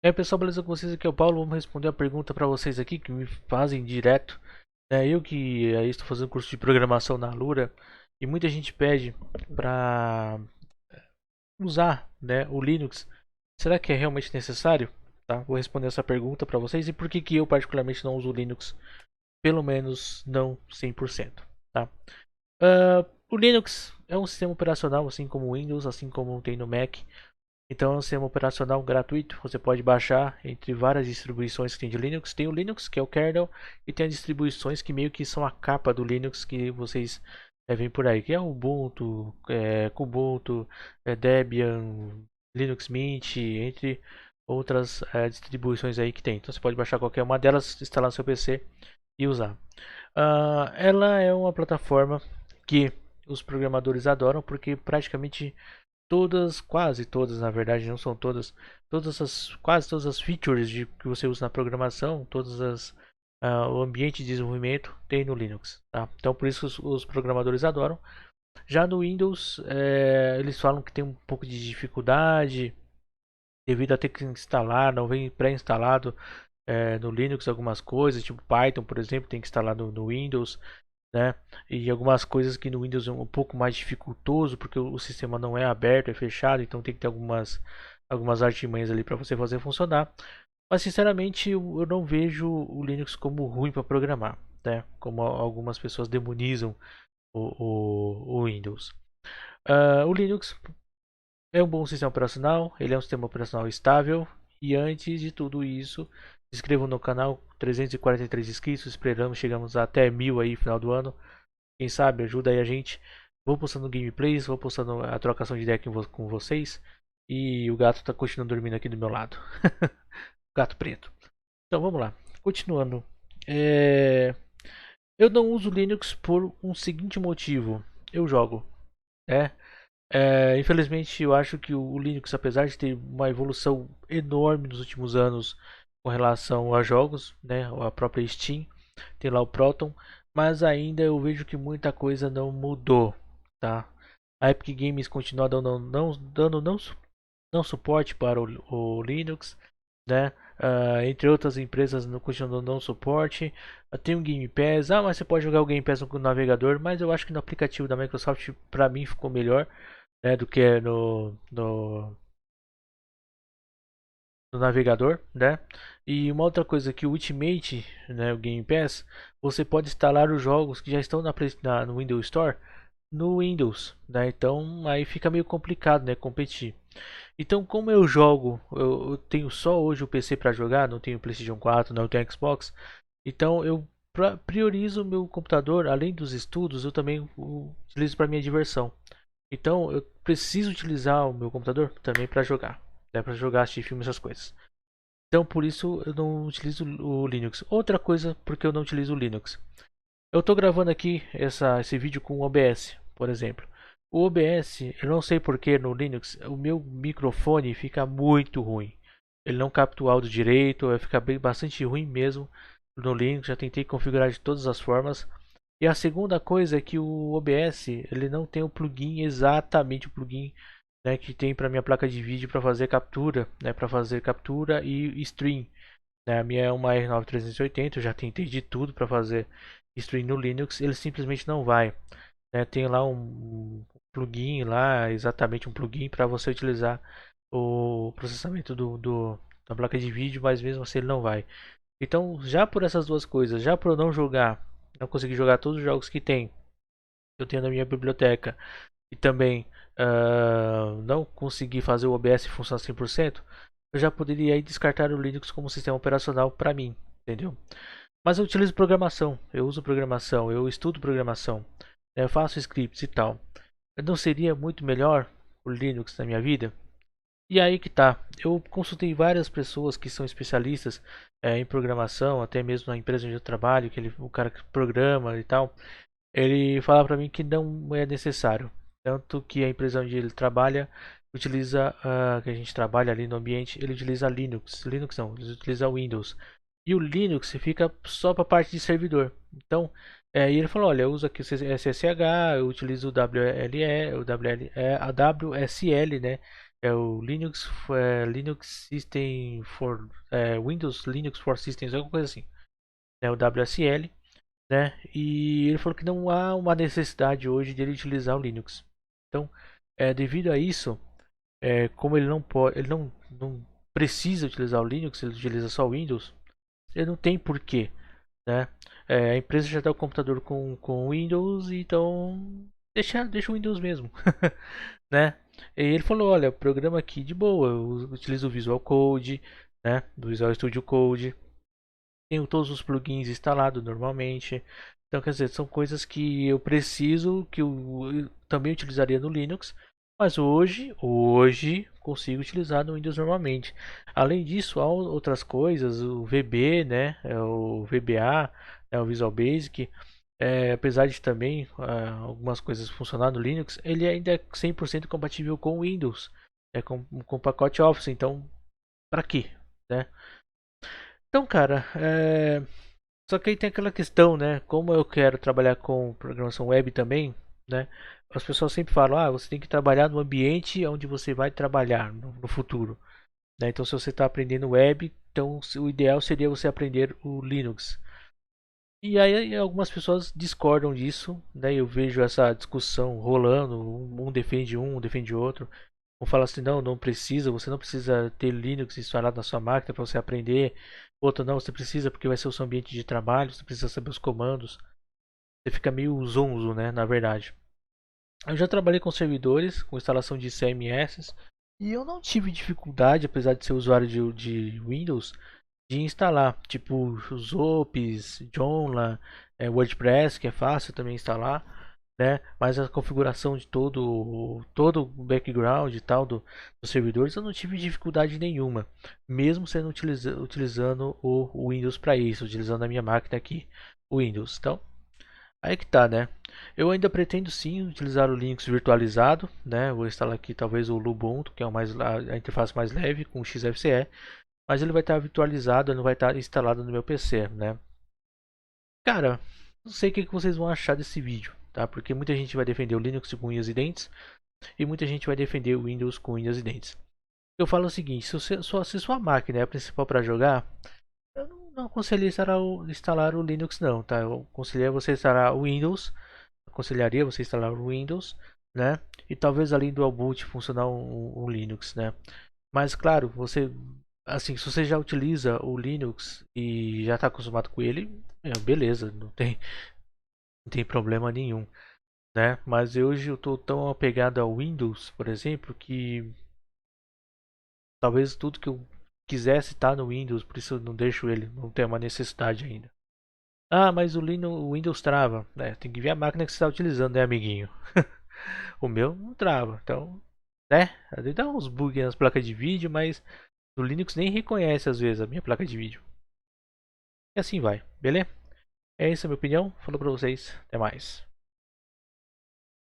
E aí pessoal, beleza com vocês? Aqui é o Paulo. Vamos responder a pergunta para vocês aqui que me fazem direto. Eu que aí estou fazendo curso de programação na Alura e muita gente pede para usar, né, o Linux. Será que é realmente necessário? Tá? Vou responder essa pergunta para vocês e por que eu particularmente não uso o Linux, pelo menos não 100%. Tá? O Linux é um sistema operacional, assim como o Windows, assim como tem no Mac. Então é um sistema operacional gratuito, você pode baixar entre várias distribuições que tem de Linux. Tem o Linux, que é o kernel, e tem as distribuições que meio que são a capa do Linux que vocês veem por aí, que é o Ubuntu, Kubuntu, Debian, Linux Mint, entre outras distribuições aí que tem. Então você pode baixar qualquer uma delas, instalar no seu PC e usar. Ela é uma plataforma que os programadores adoram porque praticamente todas, quase todas, na verdade, não são todas, quase todas as features que você usa na programação, o ambiente de desenvolvimento tem no Linux, tá? Então por isso os programadores adoram. Já no Windows, eles falam que tem um pouco de dificuldade devido a ter que instalar, não vem pré-instalado no Linux algumas coisas, tipo Python, por exemplo, tem que instalar no Windows, né? E algumas coisas que no Windows é um pouco mais dificultoso, porque o sistema não é aberto, é fechado, então tem que ter algumas artimanhas ali para você fazer funcionar. Mas sinceramente eu não vejo o Linux como ruim para programar, né? Como algumas pessoas demonizam o Windows. O Linux é um bom sistema operacional, ele é um sistema operacional estável. E antes de tudo isso, se inscrevam no canal, 343 inscritos, esperamos, chegamos até 1000 aí no final do ano. Quem sabe ajuda aí a gente. Vou postando gameplays, vou postando a trocação de ideia com vocês. E o gato tá continuando dormindo aqui do meu lado. Gato preto. Então vamos lá. Continuando. É, Eu não uso Linux por um seguinte motivo. Eu jogo. Né? Infelizmente eu acho que o Linux, apesar de ter uma evolução enorme nos últimos anos com relação a jogos, né? A própria Steam, tem lá o Proton, mas ainda eu vejo que muita coisa não mudou, tá? A Epic Games continua dando não suporte para o Linux, né? Entre outras empresas continuam dando suporte. Tem o Game Pass, mas você pode jogar o Game Pass no navegador, mas eu acho que no aplicativo da Microsoft para mim ficou melhor, né, do que no navegador, né? E uma outra coisa que o Ultimate, né, o Game Pass, você pode instalar os jogos que já estão no Windows Store no Windows, né? Então aí fica meio complicado, né, competir. Então, como eu jogo, eu tenho só hoje o PC para jogar, não tenho PlayStation 4, não tenho Xbox. Então, eu priorizo o meu computador, além dos estudos, eu também o utilizo para minha diversão. Então, eu preciso utilizar o meu computador também para jogar, né, para jogar, assistir filmes, essas coisas. Então, por isso eu não utilizo o Linux. Outra coisa, porque eu não utilizo o Linux. Eu estou gravando aqui esse vídeo com o OBS, por exemplo. O OBS, eu não sei porque no Linux, o meu microfone fica muito ruim. Ele não capta o áudio direito, vai ficar bastante ruim mesmo no Linux. Já tentei configurar de todas as formas. E a segunda coisa é que o OBS, ele não tem o plugin, exatamente o plugin, né, que tem para minha placa de vídeo para fazer captura, né, para fazer captura e stream, né. A minha é uma R9 380, eu já tentei de tudo para fazer stream no Linux, ele simplesmente não vai, né. Tem lá um plugin lá, exatamente um plugin para você utilizar o processamento da placa de vídeo, mas mesmo assim ele não vai. Então, já por essas duas coisas, já por eu não conseguir jogar todos os jogos que eu tenho na minha biblioteca, e também não conseguir fazer o OBS funcionar 100%, eu já poderia aí descartar o Linux como sistema operacional para mim, entendeu? Mas eu utilizo programação, eu uso programação, eu estudo programação, né, eu faço scripts e tal. Não seria muito melhor o Linux na minha vida? E aí que tá. Eu consultei várias pessoas que são especialistas em programação, até mesmo na empresa onde eu trabalho, o cara que programa e tal. Ele fala para mim que não é necessário. Tanto que a empresa onde ele trabalha utiliza, que a gente trabalha ali no ambiente, ele utiliza Linux. Linux não, ele utiliza Windows. E o Linux fica só para parte de servidor. Então, e ele falou, olha, eu uso aqui o SSH, eu utilizo o WLE, a WSL, né? é o Linux System for Windows Linux for Systems, alguma coisa assim, né, o WSL, né? E ele falou que não há uma necessidade hoje de ele utilizar o Linux. Então, devido a isso, como ele não pode, ele não precisa utilizar o Linux, ele utiliza só o Windows, ele não tem porquê, né? A empresa já dá o computador com Windows, então deixa o Windows mesmo, né? E ele falou, olha, programa aqui de boa, eu utilizo o Visual Code, né? Do Visual Studio Code, tenho todos os plugins instalados normalmente. Então, quer dizer, são coisas que eu preciso, que eu também utilizaria no Linux, mas hoje consigo utilizar no Windows normalmente. Além disso, há outras coisas, o VB, né, o VBA, o Visual Basic, apesar de também algumas coisas funcionar no Linux, ele ainda é 100% compatível com o Windows, com o pacote Office, então para quê, né? Então, cara, só que aí tem aquela questão, né? Como eu quero trabalhar com programação web também, né? As pessoas sempre falam, você tem que trabalhar no ambiente onde você vai trabalhar no futuro, né? Então, se você está aprendendo web, então o ideal seria você aprender o Linux. E aí algumas pessoas discordam disso, né? Eu vejo essa discussão rolando, um defende outro. Um fala assim, não precisa, você não precisa ter Linux instalado na sua máquina para você aprender. Outro não, você precisa porque vai ser o seu ambiente de trabalho, você precisa saber os comandos. Você fica meio zonzo, né, na verdade. Eu já trabalhei com servidores, com instalação de CMS, e eu não tive dificuldade, apesar de ser usuário de Windows, de instalar, tipo os Opes, Joomla, WordPress, que é fácil também instalar, né? Mas a configuração de todo o background e tal dos servidores eu não tive dificuldade nenhuma, mesmo sendo utilizando o Windows para isso, utilizando a minha máquina aqui, o Windows. Então, aí que tá, né? Eu ainda pretendo sim utilizar o Linux virtualizado, né? Vou instalar aqui talvez o Lubuntu, que é a interface mais leve com o XFCE, mas ele vai estar virtualizado, ele não vai estar instalado no meu PC, né? Cara, não sei o que vocês vão achar desse vídeo, tá? Porque muita gente vai defender o Linux com unhas e dentes e muita gente vai defender o Windows com unhas e dentes. Eu falo o seguinte, se sua máquina é a principal para jogar, eu não aconselho instalar o Linux não, tá? Eu aconselharia você instalar o Windows, aconselharia você instalar o Windows, né? E talvez além do boot funcionar um Linux, né? Mas claro, assim, se você já utiliza o Linux e já está acostumado com ele, beleza, não tem problema nenhum, né? Mas hoje eu estou tão apegado ao Windows, por exemplo, que talvez tudo que eu quisesse estar no Windows, por isso eu não deixo ele, não tem uma necessidade ainda. Ah, mas o Windows trava, né? Tem que ver a máquina que você está utilizando, né, amiguinho? O meu não trava, então, né? Às vezes dá uns bugs nas placas de vídeo, mas o Linux nem reconhece às vezes a minha placa de vídeo. E assim vai, beleza? É essa a minha opinião. Falou pra vocês. Até mais.